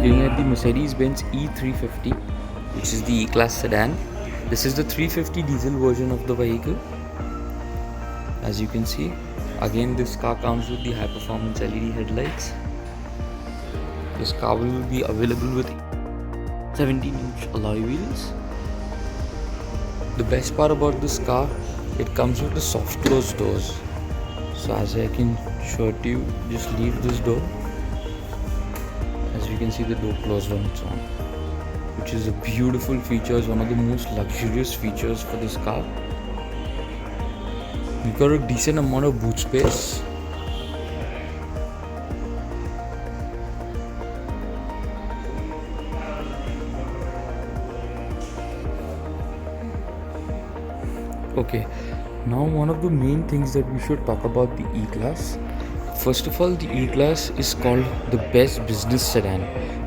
looking at the Mercedes-Benz E350, which is the E-Class sedan. This is the 350 diesel version of the vehicle. As you can see, again this car comes with the high-performance LED headlights. This car will be available with 17-inch alloy wheels. The best part about this car, it comes with the soft close doors. So as I can show it to you, just leave this door. As you can see, the door closed on its own, which is a beautiful feature. It's one of the most luxurious features for this car. You've got a decent amount of boot space. Okay, now one of the main things that we should talk about the E-Class. First of all, the E-Class is called the best business sedan.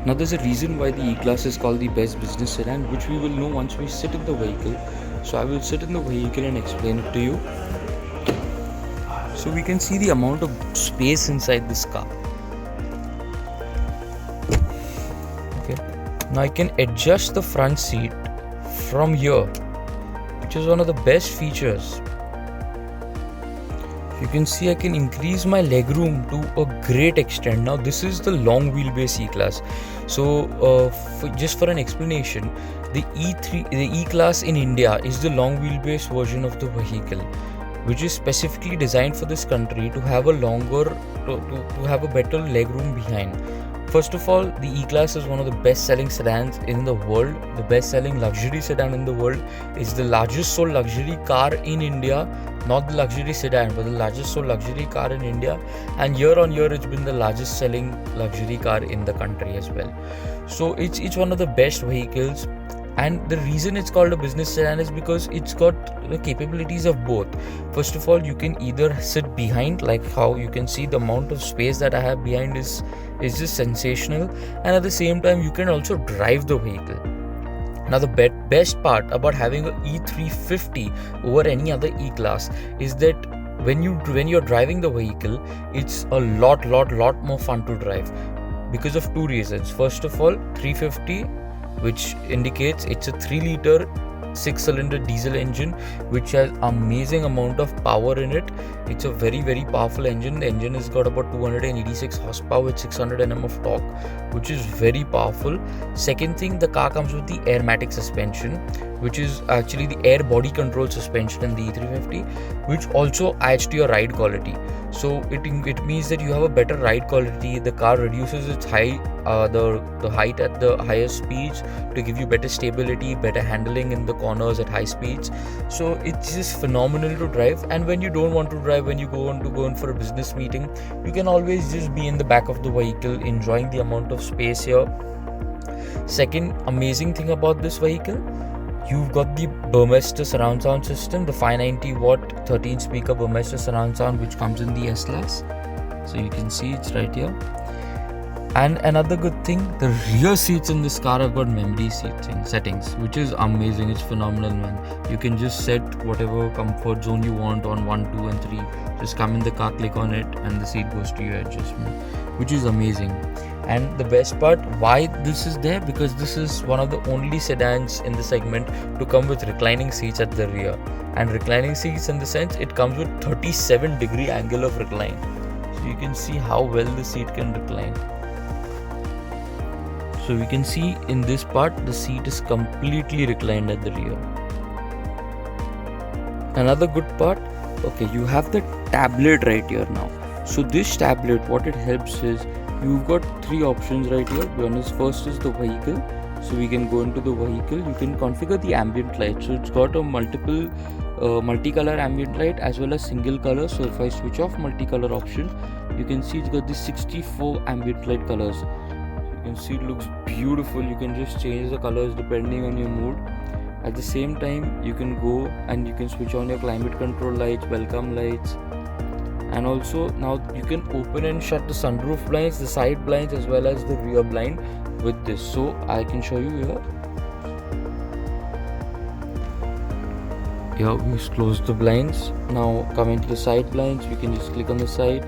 Now there's a reason why the E-Class is called the best business sedan, which we will know once we sit in the vehicle. So I will sit in the vehicle and explain it to you. So we can see the amount of space inside this car. Okay, now I can adjust the front seat from here, which is one of the best features. You can see I can increase my legroom to a great extent. Now this is the long wheelbase E-Class. So just for an explanation, the E-Class in India is the long wheelbase version of the vehicle, which is specifically designed for this country to have a longer, to have a better legroom behind. First of all, the E-Class is one of the best-selling sedans in the world. The best-selling luxury sedan in the world. Is the largest sold luxury car in India. Not the luxury sedan, but the largest sold luxury car in India. And year on year, it's been the largest selling luxury car in the country as well. So it's one of the best vehicles. And the reason it's called a business sedan is because it's got the capabilities of both. First of all, you can either sit behind, like how you can see the amount of space that I have behind is just sensational, and at the same time you can also drive the vehicle. Now the best part about having an E350 over any other E-Class is that when you're driving the vehicle, it's a lot more fun to drive because of two reasons. First of all, 350, which indicates it's a 3-liter 6-cylinder diesel engine which has amazing amount of power in it. It's a very powerful engine. The engine has got about 286 horsepower with 600 Nm of torque, which is very powerful. Second thing, the car comes with the Airmatic suspension, which is actually the air body control suspension in the E350, which also adds to your ride quality. So it means that you have a better ride quality. The car reduces its height, the height at the higher speeds to give you better stability, better handling in the corners at high speeds. So it's just phenomenal to drive. And when you don't want to drive, when you go in for a business meeting, you can always just be in the back of the vehicle enjoying the amount of space here. Second amazing thing about this vehicle, you've got the Burmester surround sound system, the 590 watt 13 speaker Burmester surround sound, which comes in the S-Class. So you can see it's right here. And another good thing, the rear seats in this car have got memory settings, which is amazing. It's phenomenal, man. You can just set whatever comfort zone you want on 1, 2 and 3. Just come in the car, click on it, and the seat goes to your adjustment, which is amazing. And the best part, why this is there, because this is one of the only sedans in the segment to come with reclining seats at the rear. And reclining seats in the sense, it comes with 37-degree angle of recline. So you can see how well the seat can recline. So we can see in this part, the seat is completely reclined at the rear. Another good part, okay, you have the tablet right here now. So this tablet, what it helps is, you've got 3 options right here. First is the vehicle. So we can go into the vehicle. You can configure the ambient light. So it's got a multicolor ambient light as well as single color. So if I switch off multicolor option, you can see it's got the 64 ambient light colors. You can see it looks beautiful. You can just change the colors depending on your mood. At the same time, you can go and you can switch on your climate control lights, welcome lights, and also now you can open and shut the sunroof blinds, the side blinds as well as the rear blind with this. So I can show you here. Here we close the blinds. Now coming to the side blinds, we can just click on the side,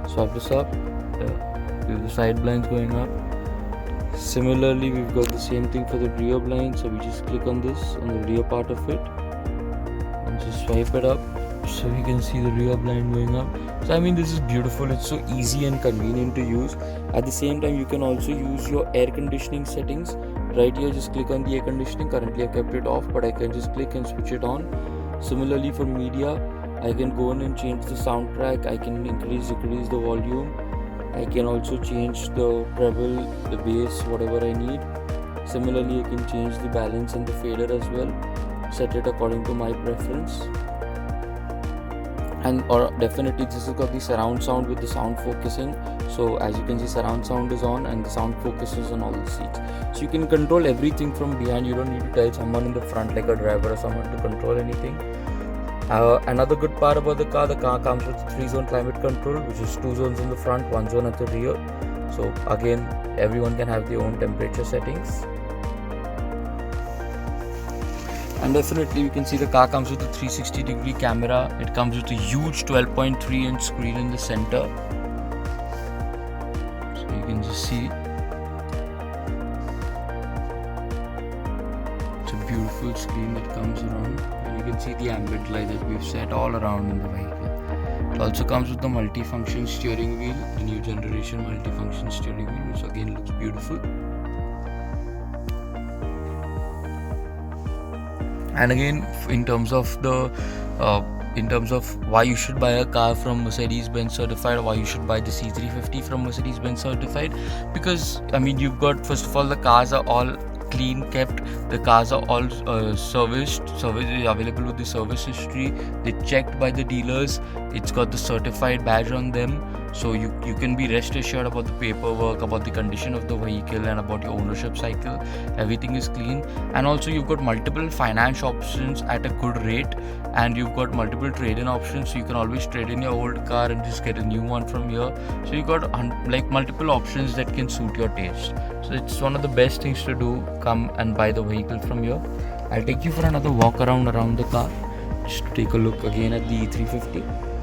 swap this up. We have the side blinds going up. Similarly, we've got the same thing for the rear blind, so we just click on this on the rear part of it and just swipe it up so you can see the rear blind going up. So I mean, this is beautiful. It's so easy and convenient to use. At the same time, you can also use your air conditioning settings. Right here, just click on the air conditioning. Currently I kept it off, but I can just click and switch it on. Similarly for media, I can go in and change the soundtrack. I can increase, decrease the volume. I can also change the treble, the bass, whatever I need. Similarly, I can change the balance and the fader as well. Set it according to my preference. And or definitely this has got the surround sound with the sound focusing. So as you can see, surround sound is on and the sound focuses on all the seats. So you can control everything from behind. You don't need to tell someone in the front like a driver or someone to control anything. Another good part about the car comes with 3-zone climate control, which is 2 zones in the front, 1 zone at the rear. So again, everyone can have their own temperature settings. And definitely you can see the car comes with a 360-degree camera. It comes with a huge 12.3-inch screen in the center. So you can just see. It's a beautiful screen that comes around. And you can see the ambient light that we've set all around in the vehicle. It also comes with the multi-function steering wheel, the new generation multi-function steering wheel, which again looks beautiful. And again, in terms of why you should buy a car from Mercedes-Benz Certified, or why you should buy the C350 from Mercedes-Benz Certified, because I mean, you've got, first of all, the cars are all clean kept, the cars are all service is available with the service history, they're checked by the dealers, it's got the certified badge on them, so you can be rest assured about the paperwork, about the condition of the vehicle and about your ownership cycle. Everything is clean. And also you've got multiple finance options at a good rate, and you've got multiple trade-in options, so you can always trade in your old car and just get a new one from here. So you've got like multiple options that can suit your taste. So it's one of the best things to do. Come and buy the vehicle from here. I'll take you for another walk around the car, just to take a look again at the E350.